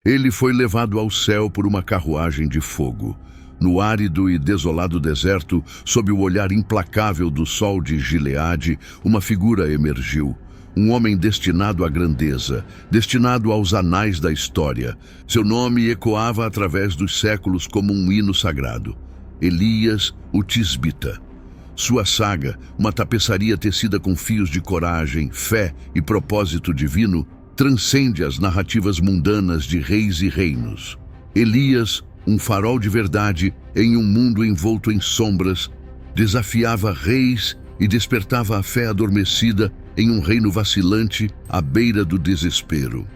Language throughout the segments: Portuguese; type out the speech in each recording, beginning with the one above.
Ele foi levado ao céu por uma carruagem de fogo. No árido e desolado deserto, sob o olhar implacável do sol de Gileade, uma figura emergiu. Um homem destinado à grandeza, destinado aos anais da história. Seu nome ecoava através dos séculos como um hino sagrado. Elias, o Tisbita. Sua saga, uma tapeçaria tecida com fios de coragem, fé e propósito divino, transcende as narrativas mundanas de reis e reinos. Elias, um farol de verdade em um mundo envolto em sombras, desafiava reis e despertava a fé adormecida em um reino vacilante à beira do desespero.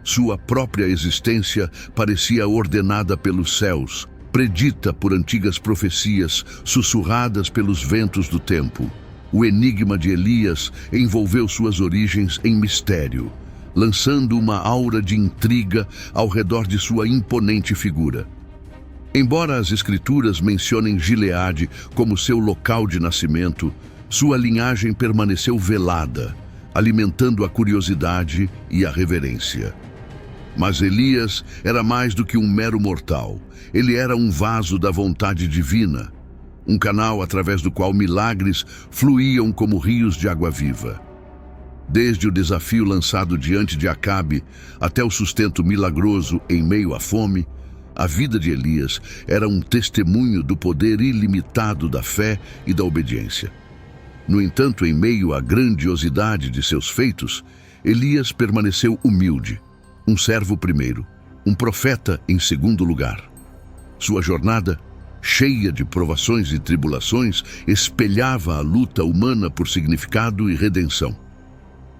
Sua própria existência parecia ordenada pelos céus, predita por antigas profecias sussurradas pelos ventos do tempo. O enigma de Elias envolveu suas origens em mistério, lançando uma aura de intriga ao redor de sua imponente figura. Embora as escrituras mencionem Gileade como seu local de nascimento, sua linhagem permaneceu velada, alimentando a curiosidade e a reverência. Mas Elias era mais do que um mero mortal. Ele era um vaso da vontade divina, um canal através do qual milagres fluíam como rios de água viva. Desde o desafio lançado diante de Acabe até o sustento milagroso em meio à fome, a vida de Elias era um testemunho do poder ilimitado da fé e da obediência. No entanto, em meio à grandiosidade de seus feitos, Elias permaneceu humilde, um servo primeiro, um profeta em segundo lugar. Sua jornada, cheia de provações e tribulações, espelhava a luta humana por significado e redenção.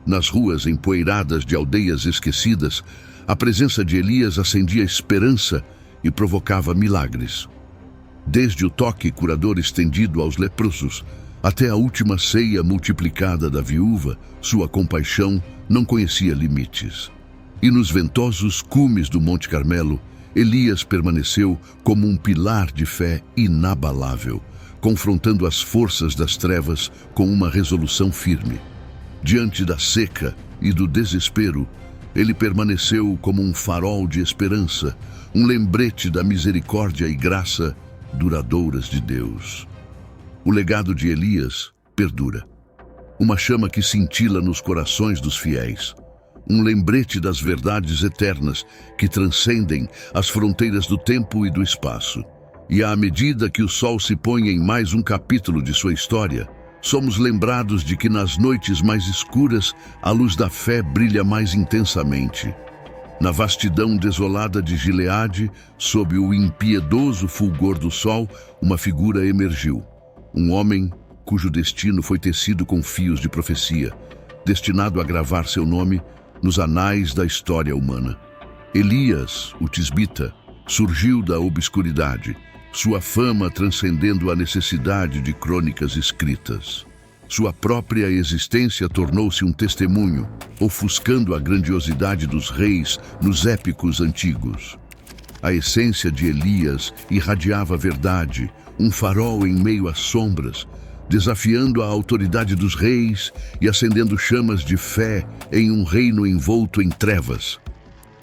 Nas ruas empoeiradas de aldeias esquecidas, a presença de Elias acendia esperança e provocava milagres. Desde o toque curador estendido aos leprosos, até a última ceia multiplicada da viúva, sua compaixão não conhecia limites. E nos ventosos cumes do Monte Carmelo, Elias permaneceu como um pilar de fé inabalável, confrontando as forças das trevas com uma resolução firme. Diante da seca e do desespero, ele permaneceu como um farol de esperança, um lembrete da misericórdia e graça duradouras de Deus. O legado de Elias perdura. Uma chama que cintila nos corações dos fiéis. Um lembrete das verdades eternas que transcendem as fronteiras do tempo e do espaço. E à medida que o sol se põe em mais um capítulo de sua história, somos lembrados de que nas noites mais escuras a luz da fé brilha mais intensamente. Na vastidão desolada de Gileade, sob o impiedoso fulgor do sol, uma figura emergiu. Um homem cujo destino foi tecido com fios de profecia, destinado a gravar seu nome nos anais da história humana. Elias, o Tisbita, surgiu da obscuridade, sua fama transcendendo a necessidade de crônicas escritas. Sua própria existência tornou-se um testemunho, ofuscando a grandiosidade dos reis nos épicos antigos. A essência de Elias irradiava a verdade, um farol em meio às sombras, desafiando a autoridade dos reis e acendendo chamas de fé em um reino envolto em trevas.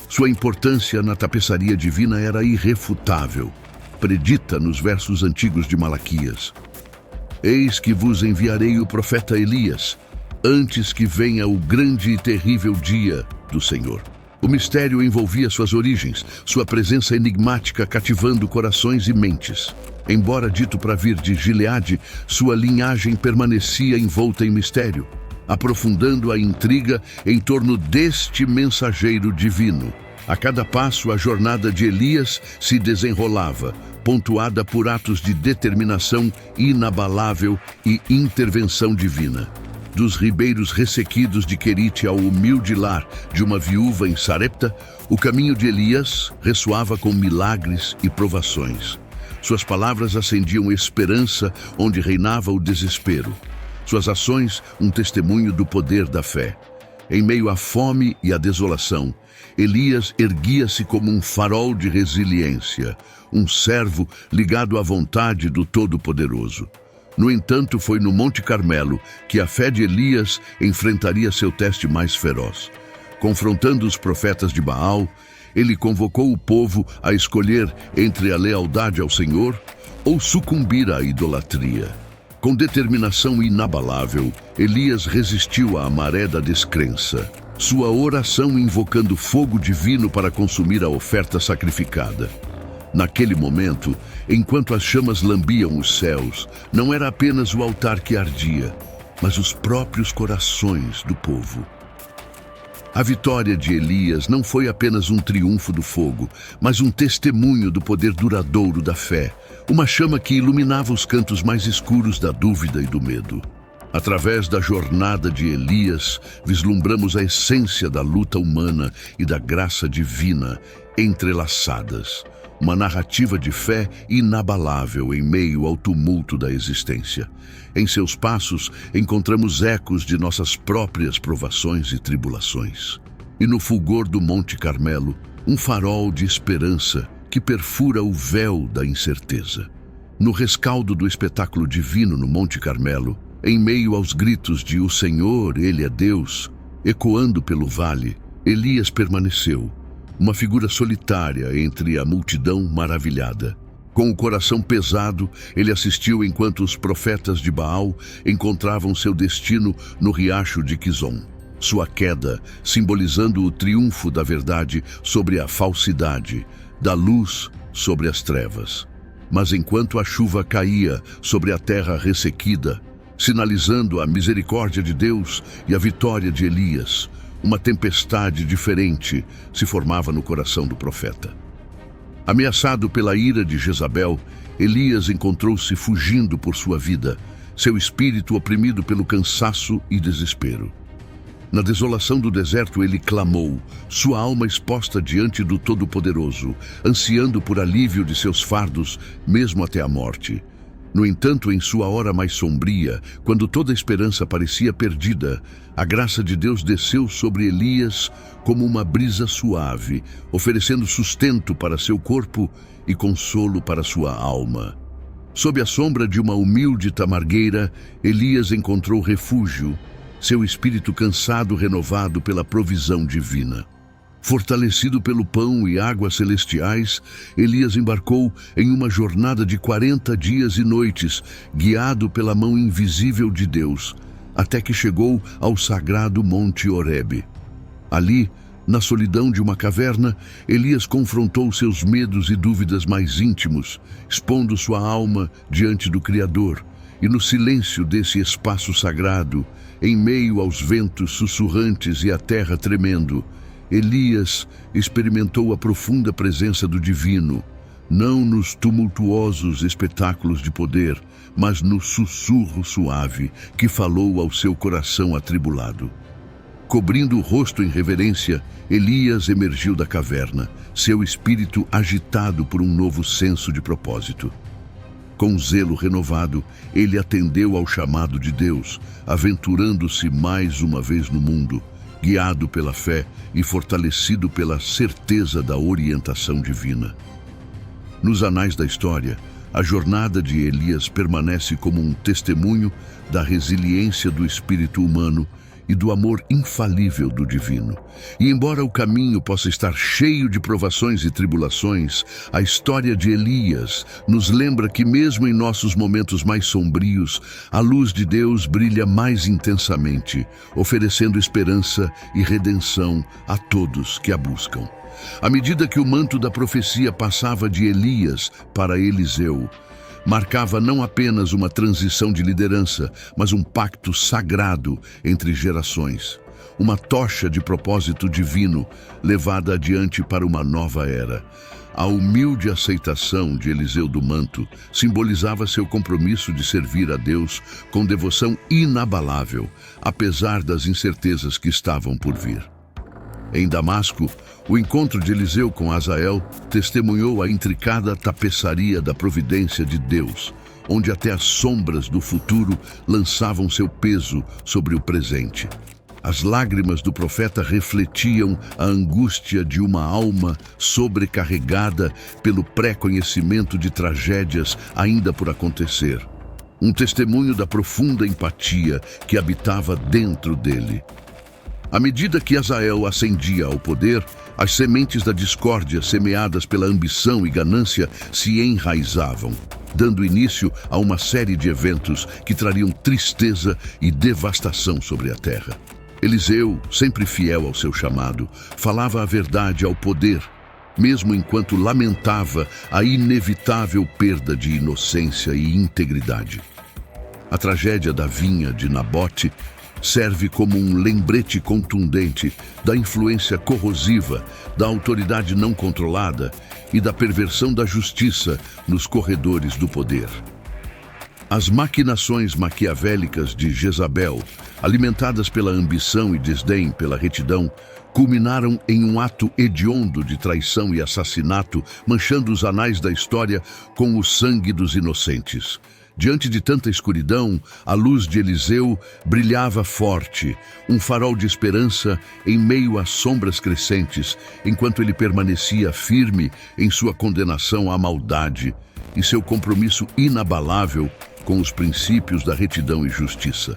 Sua importância na tapeçaria divina era irrefutável, predita nos versos antigos de Malaquias. Eis que vos enviarei o profeta Elias, antes que venha o grande e terrível dia do Senhor. O mistério envolvia suas origens, sua presença enigmática cativando corações e mentes. Embora dito para vir de Gileade, sua linhagem permanecia envolta em mistério, aprofundando a intriga em torno deste mensageiro divino. A cada passo, a jornada de Elias se desenrolava, pontuada por atos de determinação inabalável e intervenção divina. Dos ribeiros ressequidos de Querite ao humilde lar de uma viúva em Sarepta, o caminho de Elias ressoava com milagres e provações. Suas palavras acendiam esperança onde reinava o desespero. Suas ações, um testemunho do poder da fé. Em meio à fome e à desolação, Elias erguia-se como um farol de resiliência, um servo ligado à vontade do Todo-Poderoso. No entanto, foi no Monte Carmelo que a fé de Elias enfrentaria seu teste mais feroz. Confrontando os profetas de Baal, ele convocou o povo a escolher entre a lealdade ao Senhor ou sucumbir à idolatria. Com determinação inabalável, Elias resistiu à maré da descrença. Sua oração invocando fogo divino para consumir a oferta sacrificada. Naquele momento, enquanto as chamas lambiam os céus, não era apenas o altar que ardia, mas os próprios corações do povo. A vitória de Elias não foi apenas um triunfo do fogo, mas um testemunho do poder duradouro da fé, uma chama que iluminava os cantos mais escuros da dúvida e do medo. Através da jornada de Elias, vislumbramos a essência da luta humana e da graça divina entrelaçadas. Uma narrativa de fé inabalável em meio ao tumulto da existência. Em seus passos, encontramos ecos de nossas próprias provações e tribulações. E no fulgor do Monte Carmelo, um farol de esperança que perfura o véu da incerteza. No rescaldo do espetáculo divino no Monte Carmelo, em meio aos gritos de "O Senhor, Ele é Deus", ecoando pelo vale, Elias permaneceu, uma figura solitária entre a multidão maravilhada. Com o coração pesado, ele assistiu enquanto os profetas de Baal encontravam seu destino no riacho de Quizon. Sua queda, simbolizando o triunfo da verdade sobre a falsidade, da luz sobre as trevas. Mas enquanto a chuva caía sobre a terra ressequida, sinalizando a misericórdia de Deus e a vitória de Elias, uma tempestade diferente se formava no coração do profeta. Ameaçado pela ira de Jezabel, Elias encontrou-se fugindo por sua vida, seu espírito oprimido pelo cansaço e desespero. Na desolação do deserto ele clamou, sua alma exposta diante do Todo-Poderoso, ansiando por alívio de seus fardos, mesmo até a morte. No entanto, em sua hora mais sombria, quando toda a esperança parecia perdida, a graça de Deus desceu sobre Elias como uma brisa suave, oferecendo sustento para seu corpo e consolo para sua alma. Sob a sombra de uma humilde tamargueira, Elias encontrou refúgio, seu espírito cansado renovado pela provisão divina. Fortalecido pelo pão e águas celestiais, Elias embarcou em uma jornada de 40 dias e noites, guiado pela mão invisível de Deus, até que chegou ao sagrado Monte Horebe. Ali, na solidão de uma caverna, Elias confrontou seus medos e dúvidas mais íntimos, expondo sua alma diante do Criador. E no silêncio desse espaço sagrado, em meio aos ventos sussurrantes e à terra tremendo, Elias experimentou a profunda presença do divino, não nos tumultuosos espetáculos de poder, mas no sussurro suave que falou ao seu coração atribulado. Cobrindo o rosto em reverência, Elias emergiu da caverna, seu espírito agitado por um novo senso de propósito. Com zelo renovado, ele atendeu ao chamado de Deus, aventurando-se mais uma vez no mundo, guiado pela fé e fortalecido pela certeza da orientação divina. Nos anais da história, a jornada de Elias permanece como um testemunho da resiliência do espírito humano e do amor infalível do divino. E embora o caminho possa estar cheio de provações e tribulações, a história de Elias nos lembra que mesmo em nossos momentos mais sombrios, a luz de Deus brilha mais intensamente, oferecendo esperança e redenção a todos que a buscam. À medida que o manto da profecia passava de Elias para Eliseu, marcava não apenas uma transição de liderança, mas um pacto sagrado entre gerações. Uma tocha de propósito divino levada adiante para uma nova era. A humilde aceitação de Eliseu do manto simbolizava seu compromisso de servir a Deus com devoção inabalável, apesar das incertezas que estavam por vir. Em Damasco, o encontro de Eliseu com Azael testemunhou a intricada tapeçaria da providência de Deus, onde até as sombras do futuro lançavam seu peso sobre o presente. As lágrimas do profeta refletiam a angústia de uma alma sobrecarregada pelo pré-conhecimento de tragédias ainda por acontecer. Um testemunho da profunda empatia que habitava dentro dele. À medida que Hazael ascendia ao poder, as sementes da discórdia semeadas pela ambição e ganância se enraizavam, dando início a uma série de eventos que trariam tristeza e devastação sobre a terra. Eliseu, sempre fiel ao seu chamado, falava a verdade ao poder, mesmo enquanto lamentava a inevitável perda de inocência e integridade. A tragédia da vinha de Nabote serve como um lembrete contundente da influência corrosiva, da autoridade não controlada e da perversão da justiça nos corredores do poder. As maquinações maquiavélicas de Jezabel, alimentadas pela ambição e desdém pela retidão, culminaram em um ato hediondo de traição e assassinato, manchando os anais da história com o sangue dos inocentes. Diante de tanta escuridão, a luz de Eliseu brilhava forte, um farol de esperança em meio às sombras crescentes, enquanto ele permanecia firme em sua condenação à maldade e seu compromisso inabalável com os princípios da retidão e justiça.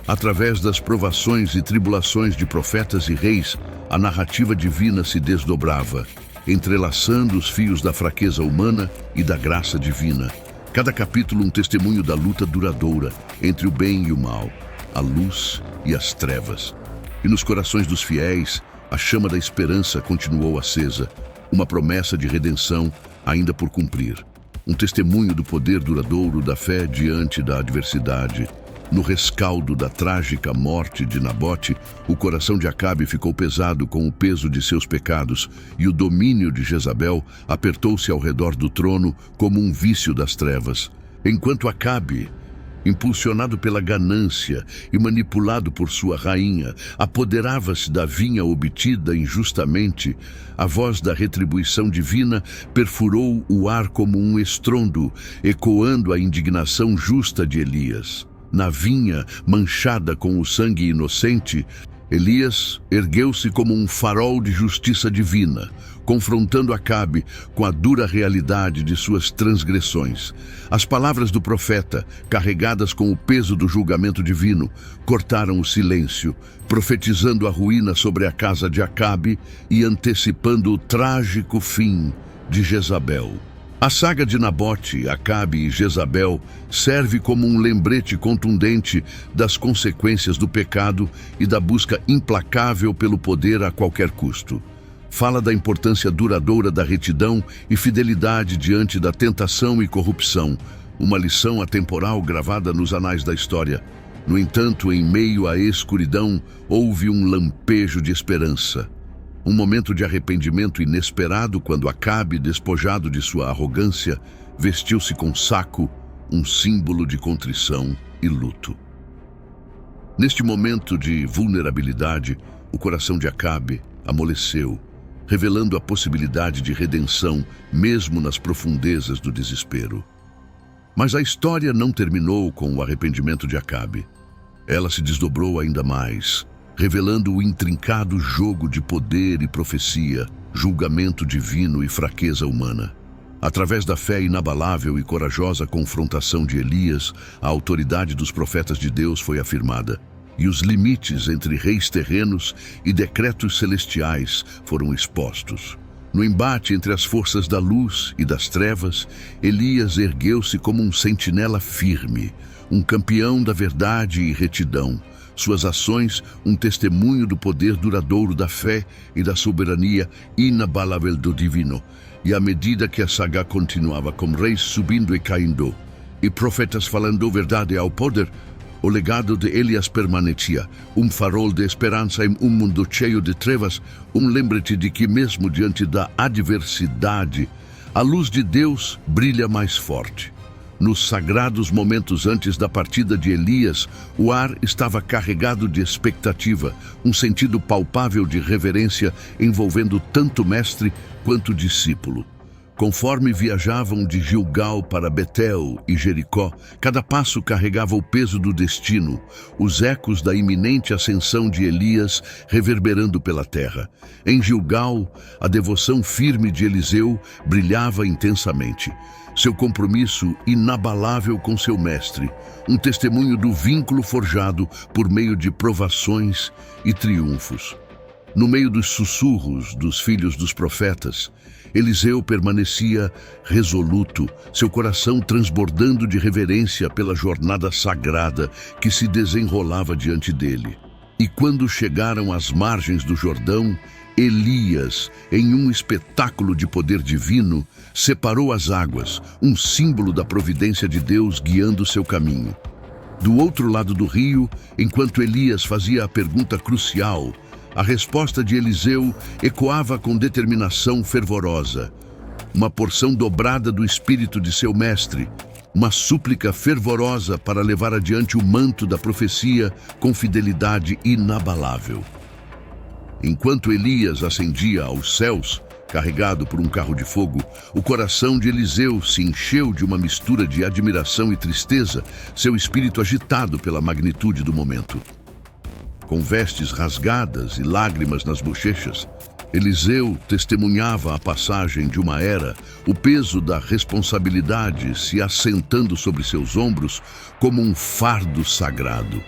Através das provações e tribulações de profetas e reis, a narrativa divina se desdobrava, entrelaçando os fios da fraqueza humana e da graça divina. Cada capítulo um testemunho da luta duradoura entre o bem e o mal, a luz e as trevas. E nos corações dos fiéis, a chama da esperança continuou acesa, uma promessa de redenção ainda por cumprir. Um testemunho do poder duradouro da fé diante da adversidade. No rescaldo da trágica morte de Nabote, o coração de Acabe ficou pesado com o peso de seus pecados, e o domínio de Jezabel apertou-se ao redor do trono como um vício das trevas. Enquanto Acabe, impulsionado pela ganância e manipulado por sua rainha, apoderava-se da vinha obtida injustamente, a voz da retribuição divina perfurou o ar como um estrondo, ecoando a indignação justa de Elias. Na vinha, manchada com o sangue inocente, Elias ergueu-se como um farol de justiça divina, confrontando Acabe com a dura realidade de suas transgressões. As palavras do profeta, carregadas com o peso do julgamento divino, cortaram o silêncio, profetizando a ruína sobre a casa de Acabe e antecipando o trágico fim de Jezabel. A saga de Nabote, Acabe e Jezabel serve como um lembrete contundente das consequências do pecado e da busca implacável pelo poder a qualquer custo. Fala da importância duradoura da retidão e fidelidade diante da tentação e corrupção, uma lição atemporal gravada nos anais da história. No entanto, em meio à escuridão, houve um lampejo de esperança. Um momento de arrependimento inesperado quando Acabe, despojado de sua arrogância, vestiu-se com saco, um símbolo de contrição e luto. Neste momento de vulnerabilidade, o coração de Acabe amoleceu, revelando a possibilidade de redenção mesmo nas profundezas do desespero. Mas a história não terminou com o arrependimento de Acabe. Ela se desdobrou ainda mais, revelando o intrincado jogo de poder e profecia, julgamento divino e fraqueza humana. Através da fé inabalável e corajosa confrontação de Elias, a autoridade dos profetas de Deus foi afirmada, e os limites entre reis terrenos e decretos celestiais foram expostos. No embate entre as forças da luz e das trevas, Elias ergueu-se como um sentinela firme, um campeão da verdade e retidão. Suas ações, um testemunho do poder duradouro da fé e da soberania inabalável do divino. E à medida que a saga continuava com reis subindo e caindo, e profetas falando verdade ao poder, o legado de Elias permanecia, um farol de esperança em um mundo cheio de trevas, um lembrete de que mesmo diante da adversidade, a luz de Deus brilha mais forte. Nos sagrados momentos antes da partida de Elias, o ar estava carregado de expectativa, um sentido palpável de reverência envolvendo tanto mestre quanto discípulo. Conforme viajavam de Gilgal para Betel e Jericó, cada passo carregava o peso do destino, os ecos da iminente ascensão de Elias reverberando pela terra. Em Gilgal, a devoção firme de Eliseu brilhava intensamente. Seu compromisso inabalável com seu mestre, um testemunho do vínculo forjado por meio de provações e triunfos. No meio dos sussurros dos filhos dos profetas, Eliseu permanecia resoluto, seu coração transbordando de reverência pela jornada sagrada que se desenrolava diante dele. E quando chegaram às margens do Jordão, Elias, em um espetáculo de poder divino, separou as águas, um símbolo da providência de Deus guiando seu caminho. Do outro lado do rio, enquanto Elias fazia a pergunta crucial, a resposta de Eliseu ecoava com determinação fervorosa. Uma porção dobrada do espírito de seu mestre, uma súplica fervorosa para levar adiante o manto da profecia com fidelidade inabalável. Enquanto Elias ascendia aos céus, carregado por um carro de fogo, o coração de Eliseu se encheu de uma mistura de admiração e tristeza, seu espírito agitado pela magnitude do momento. Com vestes rasgadas e lágrimas nas bochechas, Eliseu testemunhava a passagem de uma era, o peso da responsabilidade se assentando sobre seus ombros como um fardo sagrado.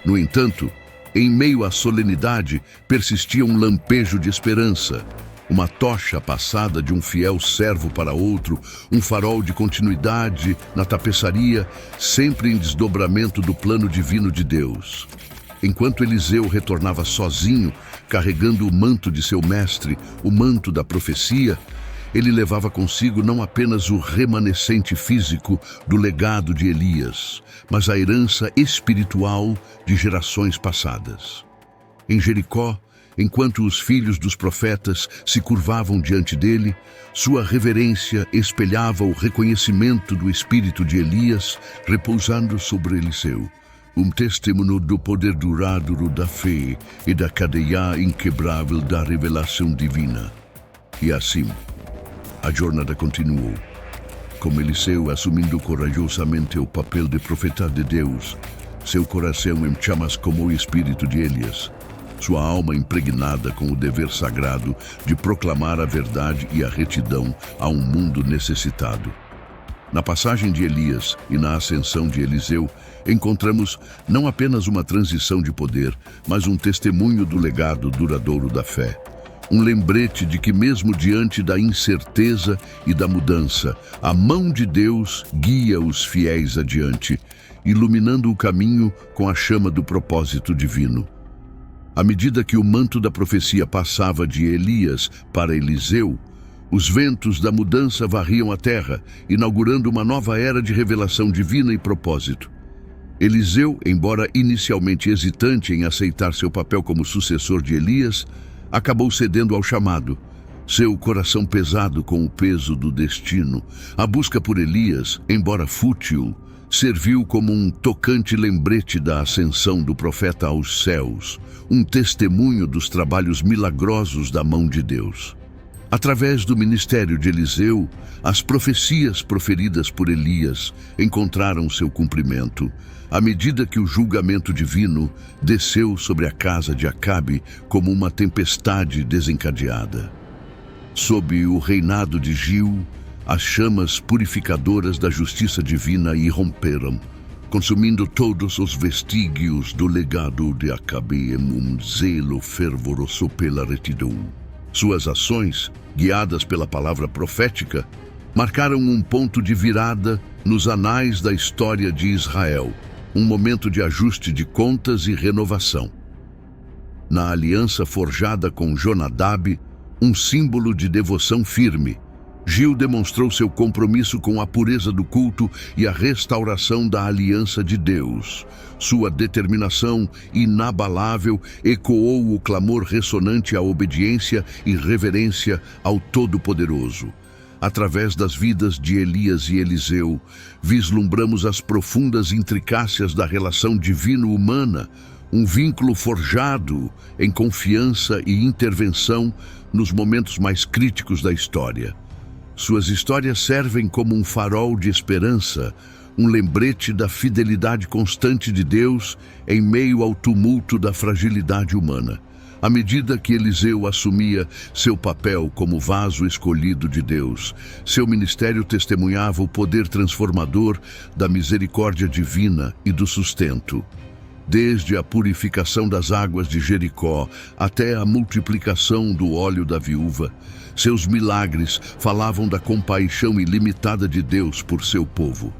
No entanto, em meio à solenidade, persistia um lampejo de esperança, uma tocha passada de um fiel servo para outro, um farol de continuidade na tapeçaria, sempre em desdobramento do plano divino de Deus. Enquanto Eliseu retornava sozinho, carregando o manto de seu mestre, o manto da profecia, ele levava consigo não apenas o remanescente físico do legado de Elias, mas a herança espiritual de gerações passadas. Em Jericó, enquanto os filhos dos profetas se curvavam diante dele, sua reverência espelhava o reconhecimento do espírito de Elias repousando sobre Eliseu. Um testemunho do poder duradouro da fé e da cadeia inquebrável da revelação divina. E assim, a jornada continuou. Com Eliseu assumindo corajosamente o papel de profeta de Deus, seu coração em chamas como o espírito de Elias, sua alma impregnada com o dever sagrado de proclamar a verdade e a retidão a um mundo necessitado. Na passagem de Elias e na ascensão de Eliseu, encontramos não apenas uma transição de poder, mas um testemunho do legado duradouro da fé. Um lembrete de que mesmo diante da incerteza e da mudança, a mão de Deus guia os fiéis adiante, iluminando o caminho com a chama do propósito divino. À medida que o manto da profecia passava de Elias para Eliseu, os ventos da mudança varriam a terra, inaugurando uma nova era de revelação divina e propósito. Eliseu, embora inicialmente hesitante em aceitar seu papel como sucessor de Elias, acabou cedendo ao chamado. Seu coração pesado com o peso do destino, a busca por Elias, embora fútil, serviu como um tocante lembrete da ascensão do profeta aos céus, um testemunho dos trabalhos milagrosos da mão de Deus. Através do ministério de Eliseu, as profecias proferidas por Elias encontraram seu cumprimento, à medida que o julgamento divino desceu sobre a casa de Acabe como uma tempestade desencadeada. Sob o reinado de Gil, as chamas purificadoras da justiça divina irromperam, consumindo todos os vestígios do legado de Acabe em um zelo fervoroso pela retidão. Suas ações, guiadas pela palavra profética, marcaram um ponto de virada nos anais da história de Israel, um momento de ajuste de contas e renovação. Na aliança forjada com Jonadab, um símbolo de devoção firme, Gil demonstrou seu compromisso com a pureza do culto e a restauração da aliança de Deus. Sua determinação inabalável ecoou o clamor ressonante à obediência e reverência ao Todo-Poderoso. Através das vidas de Elias e Eliseu, vislumbramos as profundas intricácias da relação divino-humana, um vínculo forjado em confiança e intervenção nos momentos mais críticos da história. Suas histórias servem como um farol de esperança, um lembrete da fidelidade constante de Deus em meio ao tumulto da fragilidade humana. À medida que Eliseu assumia seu papel como vaso escolhido de Deus, seu ministério testemunhava o poder transformador da misericórdia divina e do sustento. Desde a purificação das águas de Jericó até a multiplicação do óleo da viúva, seus milagres falavam da compaixão ilimitada de Deus por seu povo.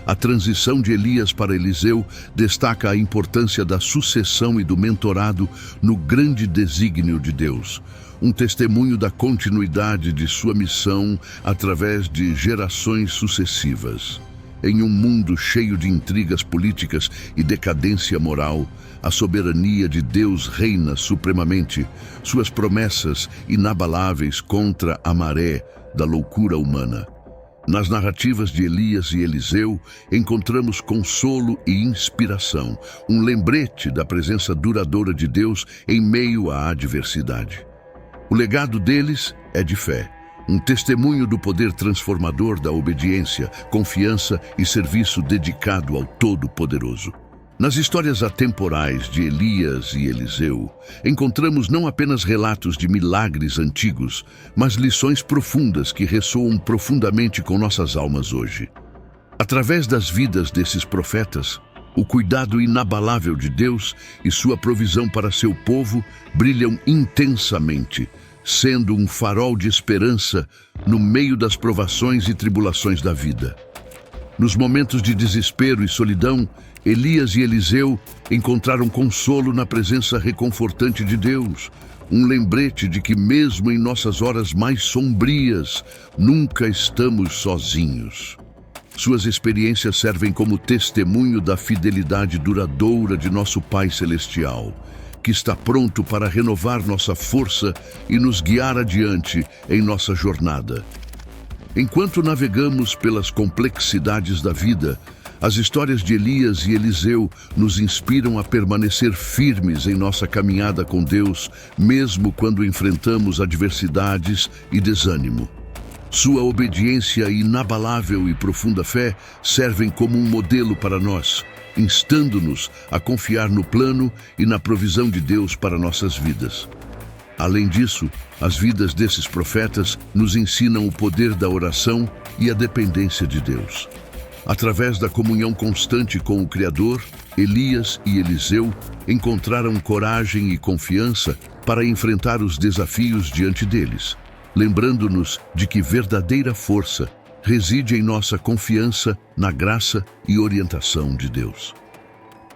A transição de Elias para Eliseu destaca a importância da sucessão e do mentorado no grande desígnio de Deus, um testemunho da continuidade de sua missão através de gerações sucessivas. Em um mundo cheio de intrigas políticas e decadência moral, a soberania de Deus reina supremamente, suas promessas inabaláveis contra a maré da loucura humana. Nas narrativas de Elias e Eliseu, encontramos consolo e inspiração, um lembrete da presença duradoura de Deus em meio à adversidade. O legado deles é de fé, um testemunho do poder transformador da obediência, confiança e serviço dedicado ao Todo-Poderoso. Nas histórias atemporais de Elias e Eliseu, encontramos não apenas relatos de milagres antigos, mas lições profundas que ressoam profundamente com nossas almas hoje. Através das vidas desses profetas, o cuidado inabalável de Deus e sua provisão para seu povo brilham intensamente, sendo um farol de esperança no meio das provações e tribulações da vida. Nos momentos de desespero e solidão, Elias e Eliseu encontraram consolo na presença reconfortante de Deus, um lembrete de que mesmo em nossas horas mais sombrias, nunca estamos sozinhos. Suas experiências servem como testemunho da fidelidade duradoura de nosso Pai Celestial, que está pronto para renovar nossa força e nos guiar adiante em nossa jornada. Enquanto navegamos pelas complexidades da vida, as histórias de Elias e Eliseu nos inspiram a permanecer firmes em nossa caminhada com Deus, mesmo quando enfrentamos adversidades e desânimo. Sua obediência inabalável e profunda fé servem como um modelo para nós, instando-nos a confiar no plano e na provisão de Deus para nossas vidas. Além disso, as vidas desses profetas nos ensinam o poder da oração e a dependência de Deus. Através da comunhão constante com o Criador, Elias e Eliseu encontraram coragem e confiança para enfrentar os desafios diante deles, lembrando-nos de que verdadeira força reside em nossa confiança na graça e orientação de Deus.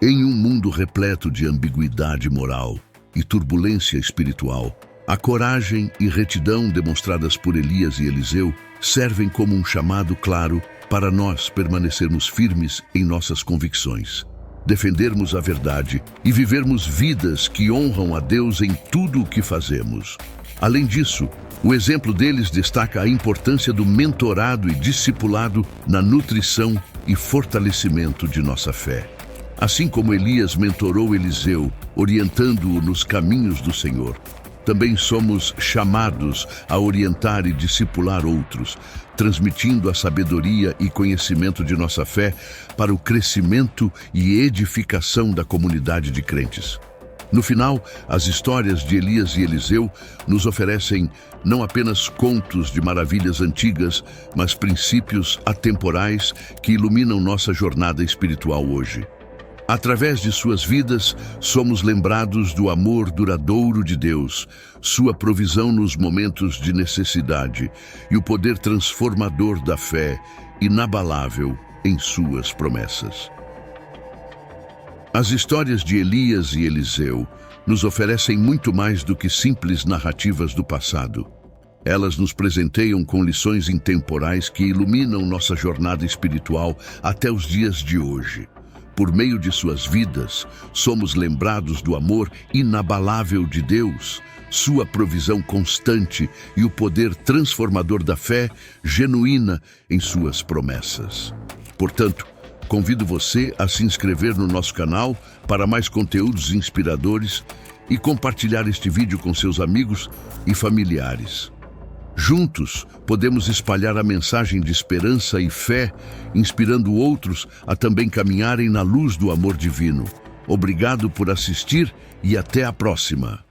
Em um mundo repleto de ambiguidade moral e turbulência espiritual, a coragem e retidão demonstradas por Elias e Eliseu servem como um chamado claro para nós permanecermos firmes em nossas convicções, defendermos a verdade e vivermos vidas que honram a Deus em tudo o que fazemos. Além disso, o exemplo deles destaca a importância do mentorado e discipulado na nutrição e fortalecimento de nossa fé. Assim como Elias mentorou Eliseu, orientando-o nos caminhos do Senhor, também somos chamados a orientar e discipular outros, transmitindo a sabedoria e conhecimento de nossa fé para o crescimento e edificação da comunidade de crentes. No final, as histórias de Elias e Eliseu nos oferecem não apenas contos de maravilhas antigas, mas princípios atemporais que iluminam nossa jornada espiritual hoje. Através de suas vidas, somos lembrados do amor duradouro de Deus, sua provisão nos momentos de necessidade e o poder transformador da fé, inabalável em suas promessas. As histórias de Elias e Eliseu nos oferecem muito mais do que simples narrativas do passado. Elas nos presenteiam com lições intemporais que iluminam nossa jornada espiritual até os dias de hoje. Por meio de suas vidas, somos lembrados do amor inabalável de Deus, sua provisão constante e o poder transformador da fé genuína em suas promessas. Portanto, convido você a se inscrever no nosso canal para mais conteúdos inspiradores e compartilhar este vídeo com seus amigos e familiares. Juntos, podemos espalhar a mensagem de esperança e fé, inspirando outros a também caminharem na luz do amor divino. Obrigado por assistir e até a próxima.